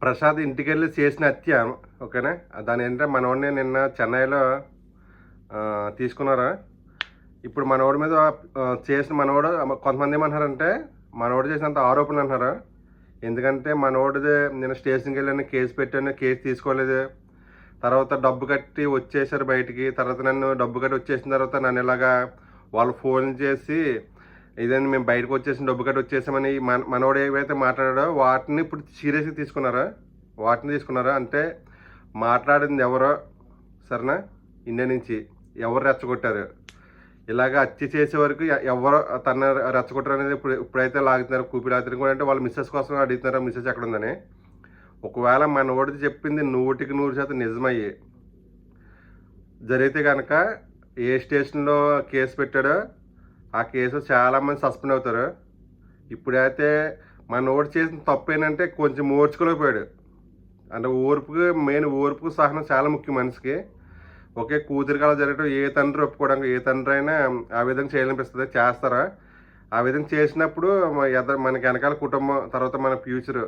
ప్రసాద్ ఇంటికెళ్ళి చేసిన హత్య. ఓకేనా? దాని ఏంటంటే మనోడిని నిన్న చెన్నైలో తీసుకున్నారా. ఇప్పుడు మనోడి మీద చేసిన మనోడు కొంతమంది ఏమంటున్నారంటే మనోడు చేసినంత ఆరోపణలు అంటున్నారు. ఎందుకంటే మనోడిది నేను స్టేషన్కి వెళ్ళాను, కేసు పెట్టాను, కేసు తీసుకోలేదు, తర్వాత డబ్బు కట్టి వచ్చేసారు బయటికి. తర్వాత నన్ను డబ్బు కట్టి వచ్చేసిన తర్వాత నన్ను ఇలాగా వాళ్ళు ఫోన్ చేసి ఇదండి మేము బయటకు వచ్చేసి డబ్బు కట్టి వచ్చేసామని మనోడు ఏవైతే మాట్లాడాడో వాటిని ఇప్పుడు సీరియస్గా తీసుకున్నారా. అంటే మాట్లాడింది ఎవరో, సరేనా, ఇండియా నుంచి ఎవరు రెచ్చగొట్టారు, ఇలాగ హత్య చేసే వరకు ఎవరు తన రెచ్చగొట్టారు అనేది ఇప్పుడైతే లాగుతున్నారు కూపిరాత్రి కూడా. అంటే వాళ్ళ మిస్సెస్ కోసం అడుగుతున్నారు మిస్సెస్ ఎక్కడ ఉందని. ఒకవేళ మనోడిది చెప్పింది 100% నిజమయ్యి జరిగితే కనుక ఏ స్టేషన్లో కేసు పెట్టాడో ఆ కేసు చాలామంది సస్పెండ్ అవుతారు. ఇప్పుడైతే మనోడు చేసిన తప్పు ఏంటంటే కొంచెం ఓర్చుకోలేకపోయాడు. అంటే మెయిన్ ఓర్పుకు సహనం చాలా ముఖ్యం మనిషికి. ఒకే కూతురి కాలం జరగడం ఏ తండ్రి ఒప్పుకోవడానికి, ఏ తండ్రి అయినా ఆ విధంగా చేయాలనిపిస్తుంది, చేస్తారా. ఆ విధంగా చేసినప్పుడు మనకి వెనకాల కుటుంబం, తర్వాత మన ఫ్యూచరు.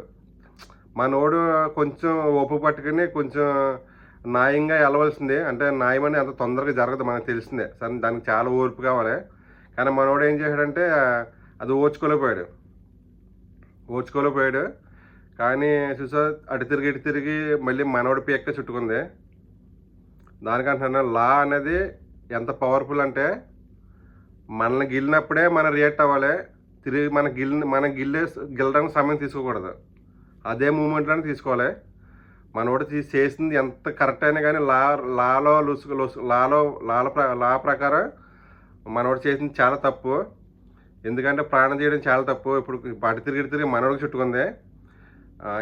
మనోడు కొంచెం ఒప్పు పట్టుకుని కొంచెం న్యాయంగా వెళ్ళవలసిందే. అంటే న్యాయం అనేది అంత తొందరగా జరగదు, మనకు తెలిసిందే. సరే, దానికి చాలా ఓర్పు కావాలి. కానీ మనోడు ఏం చేశాడంటే అది ఓర్చుకోలేకపోయాడు. కానీ చూసా అటు తిరిగి మళ్ళీ మనోడి పీక్క చుట్టుకుంది. దానికంటున్నా లా అనేది ఎంత పవర్ఫుల్ అంటే మనల్ని గిల్లినప్పుడే మనం రియాక్ట్ అవ్వాలి. తిరిగి మనం గిల్లడానికి సమయం తీసుకోకూడదు, అదే మూమెంట్లోనే తీసుకోవాలి. మనోడు చేసింది ఎంత కరెక్ట్ అయినా కానీ లా ప్రకారం మనోడు చేసింది చాలా తప్పు. ఎందుకంటే ప్రాణం చేయడం చాలా తప్పు. ఇప్పుడు అటు తిరిగి మనోడికి చుట్టుకుంది.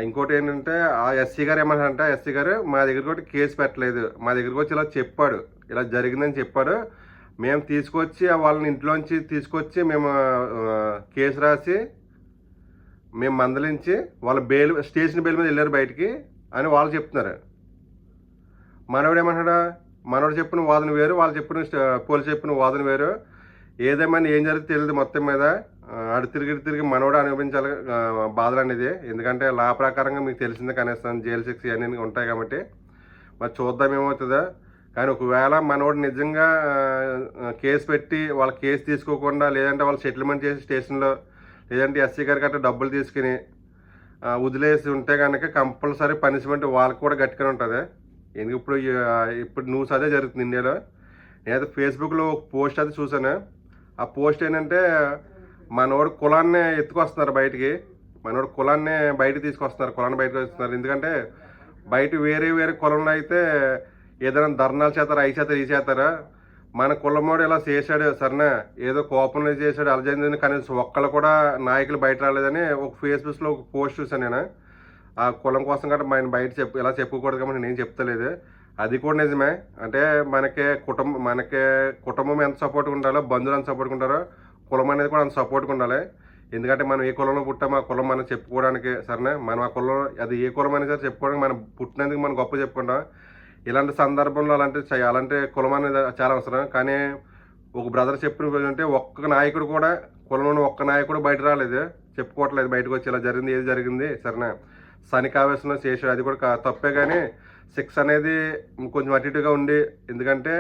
ఇంకోటి ఏంటంటే ఆ ఎస్సీ గారు ఏమంటారంటే, ఎస్సీ గారు మా దగ్గరికి ఒకటి కేసు పెట్టలేదు, మా దగ్గరికి వచ్చి ఇలా చెప్పాడు, ఇలా జరిగిందని చెప్పాడు. మేము తీసుకొచ్చి వాళ్ళని ఇంట్లోంచి తీసుకొచ్చి మేము కేసు రాసి మేము మందలించి వాళ్ళ స్టేషన్ బెయిల్ మీద వెళ్ళారు బయటికి అని వాళ్ళు చెప్తున్నారు. మనోడు ఏమంటాడా, మనోడు చెప్పిన వాదన వేరు, వాళ్ళు చెప్పిన పోలీసు చెప్పిన వాదన వేరు. ఏదేమైనా ఏం జరిగితే తెలియదు. మొత్తం మీద అటు తిరిగి మనోడు అనుభవించాలి బాధలు అనేది. ఎందుకంటే లా ప్రకారంగా మీకు తెలిసిందే, కనీసం జైలు శిక్ష అన్నీ ఉంటాయి కాబట్టి మరి చూద్దాం ఏమవుతుందో. కానీ ఒకవేళ మనోడు నిజంగా కేసు పెట్టి వాళ్ళ కేసు తీసుకోకుండా, లేదంటే వాళ్ళు సెటిల్మెంట్ చేసి స్టేషన్లో, లేదంటే ఎస్సీ గారి గట్రా డబ్బులు తీసుకుని వదిలేసి ఉంటే కనుక కంపల్సరీ పనిష్మెంట్ వాళ్ళకి కూడా గట్టిగానే ఉంటుంది. ఎందుకు ఇప్పుడు న్యూస్ అదే జరుగుతుంది ఇండియాలో. నేనైతే ఫేస్బుక్లో ఒక పోస్ట్ అది చూసాను. ఆ పోస్ట్ ఏంటంటే మనోడు కులాన్ని ఎత్తుకొస్తున్నారు బయటికి, మనోడు కులాన్ని బయటకు తీసుకొస్తున్నారు. ఎందుకంటే బయట వేరే కులంలో అయితే ఏదైనా ధర్నాలు చేస్తారు, అవి చేస్తారు, ఈ చేస్తారా. మన కులమోడు ఇలా చేశాడు, సరేనా, ఏదో కోపంలో చేశాడు, అలా జరిగిందని కనీసం ఒక్కళ్ళు కూడా నాయకులు బయట రాలేదని ఒక ఫేస్బుక్లో ఒక పోస్ట్ చూసాను నేను. ఆ కులం కోసం కూడా మనం బయట ఇలా చెప్పుకోకూడదు కాబట్టి నేను చెప్తలేదు. అది కూడా నిజమే. అంటే మనకి కుటుంబం ఎంత సపోర్ట్గా ఉండాలో, బంధువులు ఎంత సపోర్ట్గా ఉంటారో, కులం అనేది కూడా అంత సపోర్ట్గా ఉండాలి. ఎందుకంటే మనం ఏ కులంలో పుట్టామో ఆ కులం మనం చెప్పుకోవడానికి, సరేనా, మనం ఆ కులం అది ఏ కులం అనేది చెప్పుకోవడానికి, మనం పుట్టినందుకు మనం గొప్ప చెప్పుకుంటాం. ఇలాంటి సందర్భంలో అలాంటి కులం అనేది చాలా అవసరం. కానీ ఒక బ్రదర్ చెప్పిన అంటే ఒక్క నాయకుడు కూడా, కులంలో ఒక్క నాయకుడు బయట రాలేదు, చెప్పుకోవట్లేదు బయటకు వచ్చి ఇలా జరిగింది, ఏది జరిగింది, సరేనా, శనికావేశంలో చేశాడు. అది కూడా తప్పే. కానీ శిక్ష అనేది కొంచెం అటు ఇటుగా ఉండి, ఎందుకంటే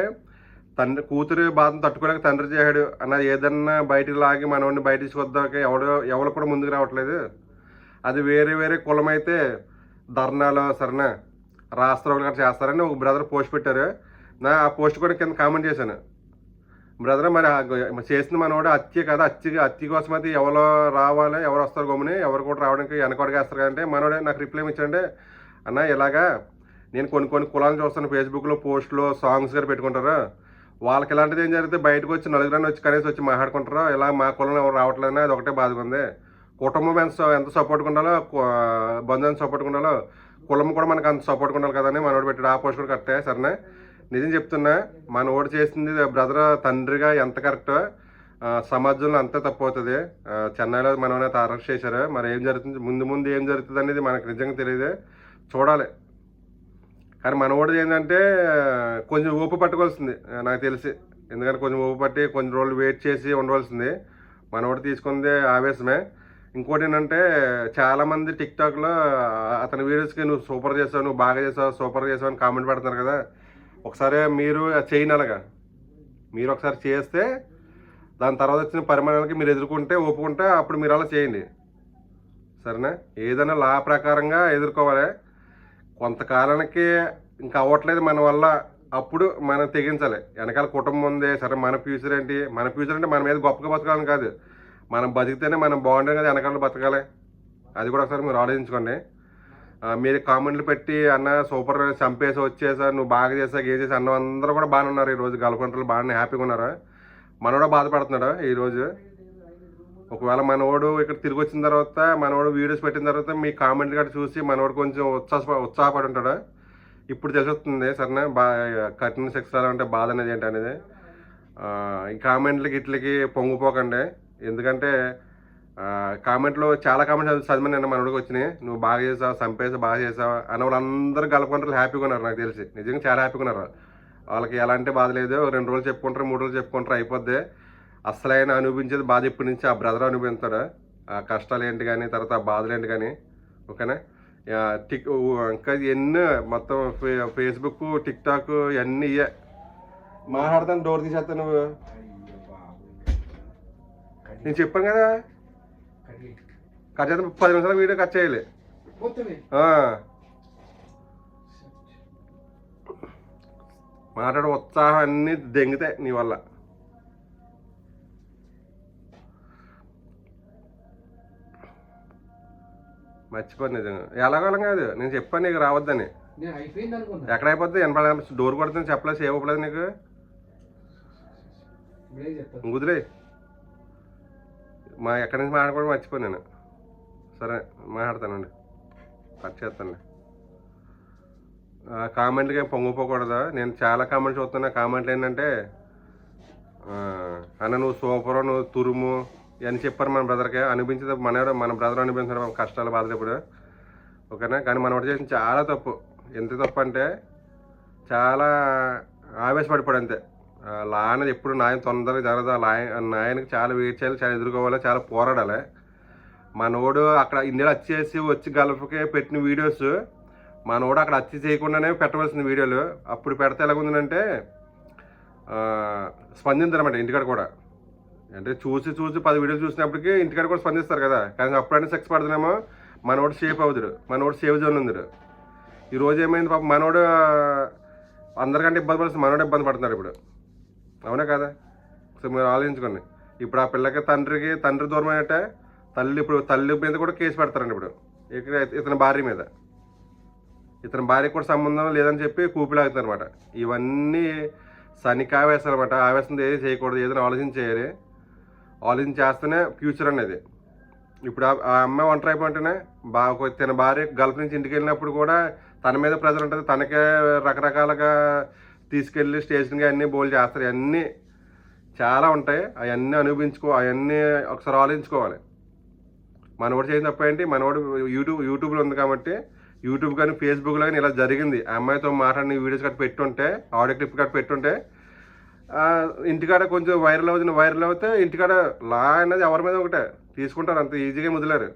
కూతురు బాధను తట్టుకోలేక తండ్రి చేశాడు అన్నది ఏదన్నా బయటికి లాగి మనవాడిని బయట తీసుకొద్దాక ఎవరు కూడా ముందుకు రావట్లేదు. అది వేరే కులం అయితే ధర్నాలు, సరేనా, రాష్ట్రాలు గట్రా చేస్తారని ఒక బ్రదర్ పోస్ట్ పెట్టారు. ఆ పోస్ట్ కూడా కింద కామెంట్ చేశాను. బ్రదర్ మరి చేసిన మనవాడు హత్య కదా, హత్య కోసం అయితే ఎవరో రావాలి, ఎవరు వస్తారు గమ్ముని, ఎవరు కూడా రావడానికి వెనకడుగేస్తారు కదంటే మనోడే నాకు రిప్లై ఇచ్చాడంటే, అన్న ఇలాగా నేను కొన్ని కులాలను చూస్తాను, ఫేస్బుక్లో పోస్టులు సాంగ్స్ గారు పెట్టుకుంటారు, వాళ్ళకి ఇలాంటిది ఏం జరిగితే బయటకు వచ్చి నలుగురని వచ్చి కనీసం వచ్చి మాట్లాడుకుంటారు, ఇలా మా కులం ఎవరు రావట్లేదని అది ఒకటే బాధగా ఉంది. కుటుంబం ఎంత సపోర్ట్గా ఉండాలో, బంధువు ఎంత సపోర్ట్గా ఉండాలో, కులం కూడా మనకు అంత సపోర్ట్గా ఉండాలి కదని మనోడు పెట్టాడు. ఆ పోస్ట్ కూడా కరెక్టే, సరేనా. నిజం చెప్తున్నా, మనోడు చేసింది బ్రదర్ తండ్రిగా ఎంత కరెక్టో సమాజంలో అంతే తప్పు అవుతుంది. చెన్నైలో మనోనే అరెస్ట్ చేశారు. మరి ఏం జరుగుతుంది, ముందు ఏం జరుగుతుంది అనేది మనకు నిజంగా తెలియదు, చూడాలి. కానీ మనోడు ఏంటంటే కొంచెం ఊపు పట్టుకోవాల్సింది నాకు తెలిసి. ఎందుకంటే కొంచెం ఊపు పట్టి కొన్ని రోజులు వెయిట్ చేసి ఉండవలసింది. మనోడు తీసుకుంది ఆవేశమే. ఇంకోటి ఏంటంటే చాలామంది టిక్టాక్లో అతని వీడియోస్కి నువ్వు సూపర్ చేసావు, నువ్వు బాగా చేసావు, సూపర్ చేసావు అని కామెంట్ పెడుతున్నారు కదా. ఒకసారి మీరు చేయని అలాగా మీరు ఒకసారి చేస్తే దాని తర్వాత వచ్చిన పరిమాణాలకి మీరు ఎదుర్కొంటే ఒప్పుకుంటే అప్పుడు మీరు అలా చేయండి, సరేనా. ఏదైనా లా ప్రకారంగా ఎదుర్కోవాలి. కొంతకాలానికి ఇంకా అవ్వట్లేదు మన వల్ల, అప్పుడు మనం తెగించాలి. వెనకాల కుటుంబం ఉంది, సరే మన ఫ్యూచర్ ఏంటి, మన ఫ్యూచర్ అంటే మన మీద గొప్పగా బతకాలని కాదు, మనం బతికితేనే మనం బాగుంటుంది కదా, వెనకాల బతకాలి. అది కూడా ఒకసారి మీరు ఆలోచించుకోండి. మీరు కామెంట్లు పెట్టి అన్న సూపర్ చంపేసి వచ్చేసా, నువ్వు బాగా చేసా, ఏం చేసా అన్న అందరూ కూడా బాగానే ఉన్నారు. ఈరోజు గల్కొండలు బాగానే హ్యాపీగా ఉన్నారు. మనోడు బాధపడుతున్నాడు ఈరోజు. ఒకవేళ మనోడు ఇక్కడ తిరిగి వచ్చిన తర్వాత, మనోడు వీడియోస్ పెట్టిన తర్వాత మీ కామెంట్లు గట్రా చూసి మనోడు కొంచెం ఉత్సాహపడి ఉంటాడు. ఇప్పుడు తెలిసొస్తుంది సరేనా, కఠిన శిక్షలు అంటే బాధ అనేది ఏంటి అనేది. ఈ కామెంట్లకి ఇట్లకి పొంగిపోకండి. ఎందుకంటే కామెంట్లో చాలా కామెంట్స్ చదివి నేను మనోడికి వచ్చినాయి, నువ్వు బాగా చేసావు, చంపేసి బాగా చేసావు అని వాళ్ళందరూ గల్కొండలు హ్యాపీగా ఉన్నారు. నాకు తెలిసి నిజంగా చాలా హ్యాపీగా ఉన్నారు. వాళ్ళకి ఎలాంటి బాధ లేదు. 2 రోజులు చెప్పుకుంటారు, 3 రోజులు చెప్పుకుంటారు, అయిపోద్ది. అసలైన అనిపించేది బాధ ఇప్పటి నుంచి ఆ బ్రదర్ అనుభవిస్తాడు. ఆ కష్టాలు ఏంటి కానీ, తర్వాత ఆ బాధలు ఏంటి కానీ, ఓకేనా. ఇంకా ఎన్నో మొత్తం ఫేస్బుక్, టిక్టాక్ ఇవన్నీ ఇవే. మాట్లాడతాను, డోర్ తీసేస్తాను. నువ్వు నేను చెప్పాను కదా కట్ చేస్తే 10 నిమిషాల వీడియో కట్ చేయాలి. మాట్లాడే ఉత్సాహం అన్నీ దెంగితాయి నీ వల్ల. మర్చిపోయింది నిజంగా. ఎలాగోలం కాదు, నేను చెప్పాను నీకు రావద్దని. ఎక్కడ అయిపోద్ది, డోర్ కొడుతుంది చెప్పలేదు, సేవ్ అవ్వలేదు నీకు. కుదిరే ఎక్కడి నుంచి మాట్లాడుకోవడం మర్చిపోయాను నేను. సరే మాట్లాడతానండి, కట్ చేస్తానండి. కామెంట్లకి ఏం పొంగిపోకూడదు. నేను చాలా కామెంట్స్ చూస్తున్నా. కామెంట్లు ఏంటంటే అన్న నువ్వు సూపరు, నువ్వు తురుము అని చెప్పారు మన బ్రదర్కి. అనిపించింది మన బ్రదర్ అనిపించారు కష్టాలు బాధలు ఇప్పుడు, ఓకేనా. కానీ మనం ఒకటి చేసిన చాలా తప్పు. ఎంత తప్పు అంటే చాలా ఆవేశపడిపోయాడు అంతే. లా అనేది ఎప్పుడు న్యాయం తొందరగా జరగదు. న్యాయానికి చాలా వెయిట్ చేయాలి, చాలా ఎదుర్కోవాలి, చాలా పోరాడాలి. మనోడు అక్కడ ఇండియాలో వచ్చి గల్ఫ్కి పెట్టిన వీడియోస్ మనోడు అక్కడ హత్య చేయకుండానే పెట్టవలసిన వీడియోలు అప్పుడు పెడితే ఎలాగుందంటే స్పందించారన్నమాట ఇంటికాడ కూడా. అంటే చూసి 10 వీడియోలు చూసినప్పటికీ ఇంటికాడ కూడా స్పందిస్తారు కదా. కానీ అప్పుడైనా సెక్స్ పడుతున్నామో మనోడు సేఫ్ అవుతుడు, మనోడు సేఫ్ జోన్ ఉందిడు. ఈరోజు ఏమైంది పాపం, మనోడు అందరికంటే ఇబ్బంది పడుతుంది, మనోడు ఇబ్బంది పడుతున్నాడు ఇప్పుడు, అవునా కదా. సో మీరు ఆలోచించుకోండి. ఇప్పుడు ఆ పిల్లకి తండ్రి దూరం అయినట్టే, తల్లి మీద కూడా కేసు పెడతారండి ఇప్పుడు. ఇతని భార్య కూడా సంబంధం లేదని చెప్పి కూపిలాగుతారు అనమాట. ఇవన్నీ శనికావేశాలు అనమాట. ఆవేశం ఏది చేయకూడదు, ఏదైనా ఆలోచన చేయాలి. ఆలోచన చేస్తేనే ఫ్యూచర్ అనేది. ఇప్పుడు ఆ అమ్మాయి ఒంటరి అయిపోయింటేనే తన భార్య గల్ఫ్ నుంచి ఇంటికి వెళ్ళినప్పుడు కూడా తన మీద ప్రెజర్ ఉంటుంది. తనకే రకరకాలుగా తీసుకెళ్ళి స్టేషన్గా అన్నీ బోల్ చేస్తారు. అవన్నీ చాలా ఉంటాయి. అవన్నీ అవన్నీ ఒకసారి ఆలోచించుకోవాలి. మనోడు చేసిన తప్ప ఏంటి, మనోడు యూట్యూబ్లో ఉంది కాబట్టి యూట్యూబ్ కానీ ఫేస్బుక్లో కానీ ఇలా జరిగింది. ఆ అమ్మాయితో మాట్లాడిన వీడియోస్ కట్టి పెట్టుంటే, ఆడియో క్లిప్ కట్టి పెట్టుంటే ఇంటికాడ కొంచెం వైరల్ అవుతే ఇంటికాడ లా అనేది ఎవరి మీద ఒకటే తీసుకుంటారు, అంత ఈజీగా ముదిలేరు.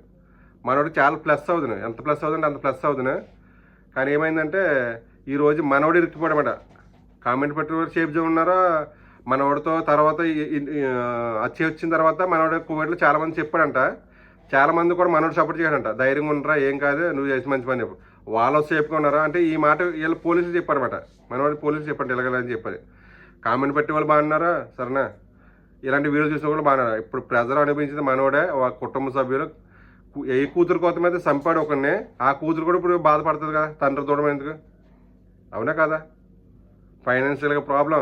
మనోడు చాలా ప్లస్ అవుతుంది, ఎంత ప్లస్ అవుతుంటే అంత ప్లస్ అవుతుంది. కానీ ఏమైందంటే ఈరోజు మనోడు ఇరుక్కుపోయాడమాట. కామెంట్ పెట్టి షేప్ ఉన్నారో మనోడితో. తర్వాత వచ్చి వచ్చిన తర్వాత మనోడు కువైట్లో చాలామంది చెప్పాడంట. చాలామంది కూడా మనోడు సపోర్ట్ చేయడంట, ధైర్యంగా ఉండరా, ఏం కాదు, నువ్వు చేసి మంచి పని చెప్పు. వాళ్ళు సేఫ్గా ఉన్నారా అంటే ఈ మాట వీళ్ళు పోలీసులు చెప్పారన్నమాట. మనోడు పోలీసులు చెప్పండి ఇలాగని చెప్పారు. కామెంట్ పెట్టి వాళ్ళు బాగున్నారా, సరేనా. ఇలాంటి వీడియో చూసిన కూడా బాగున్నారా. ఇప్పుడు ప్రెజర్ అనిపించింది మనోడే. కుటుంబ సభ్యులు ఏ కూతురు కోత మీద చంపాడు ఒకరిని, ఆ కూతురు కూడా ఇప్పుడు బాధపడుతుంది కదా తండ్రి దూరం ఎందుకు, అవునా కదా. ఫైనాన్షియల్గా ప్రాబ్లం.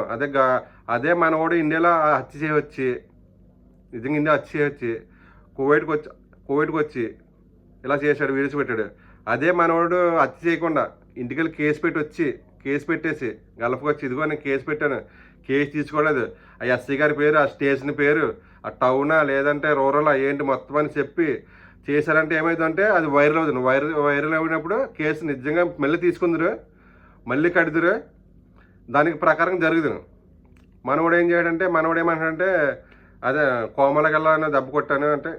అదే మనోడు ఇండియాలో హత్య చేయవచ్చి, నిజంగా ఇండియా హత్య చేయవచ్చి కువైట్కి వచ్చి ఇలా చేశాడు, వీడియోస్ పెట్టాడు. అదే మనోడు హత్య చేయకుండా ఇంటికెళ్ళి కేసు పెట్టేసి గల్ఫ్కి వచ్చి ఇదిగో నేను కేసు పెట్టాను, కేసు తీసుకోలేదు, ఆ ఎస్సీ గారి పేరు, ఆ స్టేషన్ పేరు, ఆ టౌనా లేదంటే రూరల్ ఏంటి మొత్తం అని చెప్పి చేశారంటే ఏమైందంటే అది వైరల్ అవుతుంది. వైరల్ అయినప్పుడు కేసు నిజంగా మళ్ళీ తీసుకుందరు, మళ్ళీ కడుదురు, దానికి ప్రకారం జరుగుతుంది. మనోడు ఏం చేయడంటే మనోడు ఏమంటాడంటే అదే కోమలగల్లా దెబ్బ కొట్టాను అంటే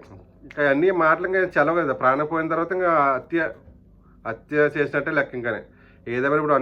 ఇంకా అన్ని మాటలు ఇంకా చెలవు కదా. ప్రాణం పోయిన తర్వాత ఇంకా హత్య చేసినట్టే లెక్క. ఇంకా ఏదేమైనా ఇప్పుడు